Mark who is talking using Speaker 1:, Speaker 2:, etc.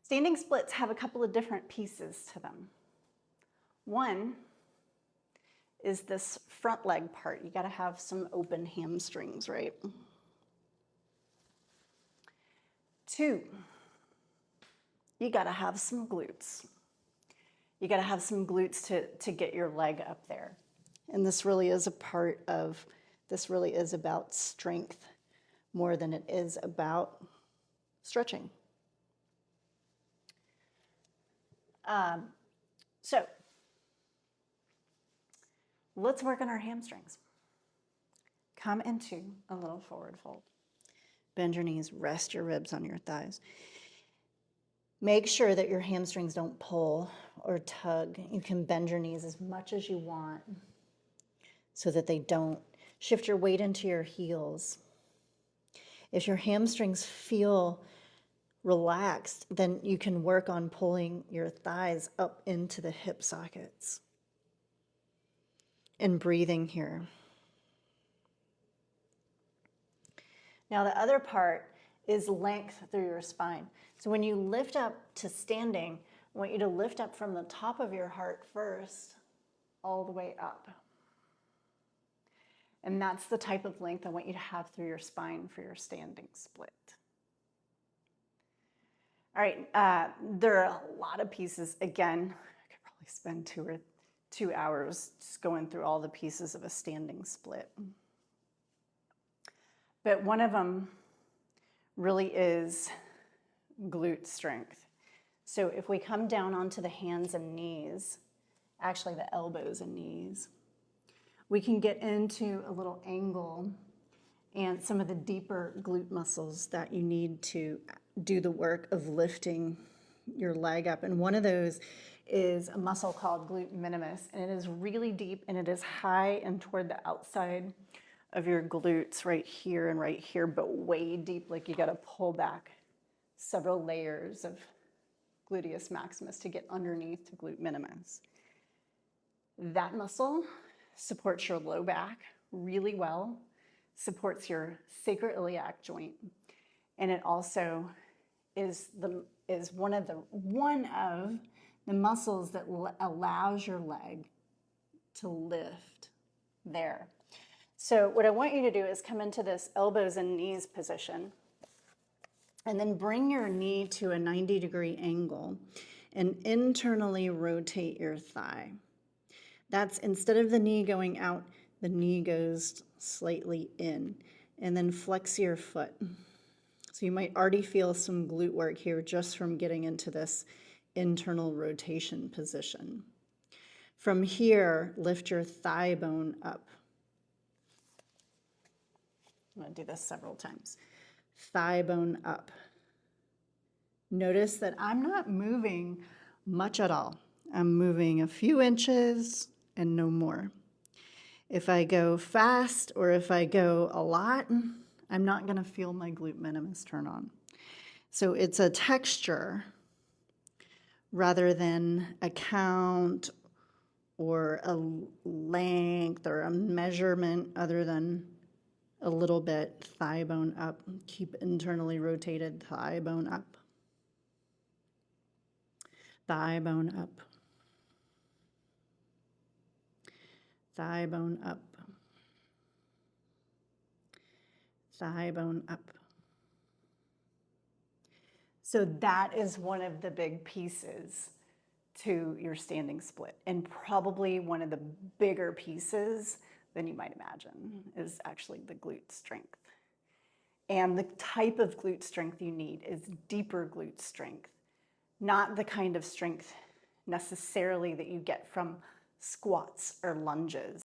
Speaker 1: Standing splits have a couple of different pieces to them. One is this front leg part. You gotta have some open hamstrings, right? Two, you gotta have some glutes. You gotta have some glutes to get your leg up there. And this really is about strength more than it is about stretching. So let's work on our hamstrings. Come into a little forward fold. Bend your knees, rest your ribs on your thighs. Make sure that your hamstrings don't pull or tug. You can bend your knees as much as you want so that they don't. Shift your weight into your heels. If your hamstrings feel relaxed, then you can work on pulling your thighs up into the hip sockets and breathing here. Now the other part is length through your spine. So when you lift up to standing, I want you to lift up from the top of your heart first, all the way up. And that's the type of length I want you to have through your spine for your standing split. All right, there are a lot of pieces. Again, I could probably spend 2 hours just going through all the pieces of a standing split. But one of them really is glute strength. So if we come down onto the hands and knees, actually the elbows and knees, we can get into a little angle and some of the deeper glute muscles that you need to do the work of lifting your leg up. And one of those is a muscle called glute minimus, and it is really deep and it is high and toward the outside of your glutes right here, but way deep, like you gotta pull back several layers of gluteus maximus to get underneath to glute minimus. That muscle supports your low back really well, supports your sacroiliac joint, and it also is one of the muscles that allows your leg to lift there. So what I want you to do is come into this elbows and knees position and then bring your knee to a 90-degree angle and internally rotate your thigh. That's, instead of the knee going out, the knee goes slightly in, and then flex your foot. So you might already feel some glute work here just from getting into this internal rotation position. From here, lift your thigh bone up. I'm going to do this several times. Thigh bone up. Notice that I'm not moving much at all. I'm moving a few inches and no more. If I go fast or if I go a lot, I'm not going to feel my glute minimus turn on. So it's a texture rather than a count or a length or a measurement other than a little bit. Thigh bone up. Keep internally rotated. Thigh bone up. Thigh bone up. Thigh bone up. Thigh bone up. So that is one of the big pieces to your standing split, and probably one of the bigger pieces than you might imagine is actually the glute strength. And the type of glute strength you need is deeper glute strength, not the kind of strength necessarily that you get from squats or lunges.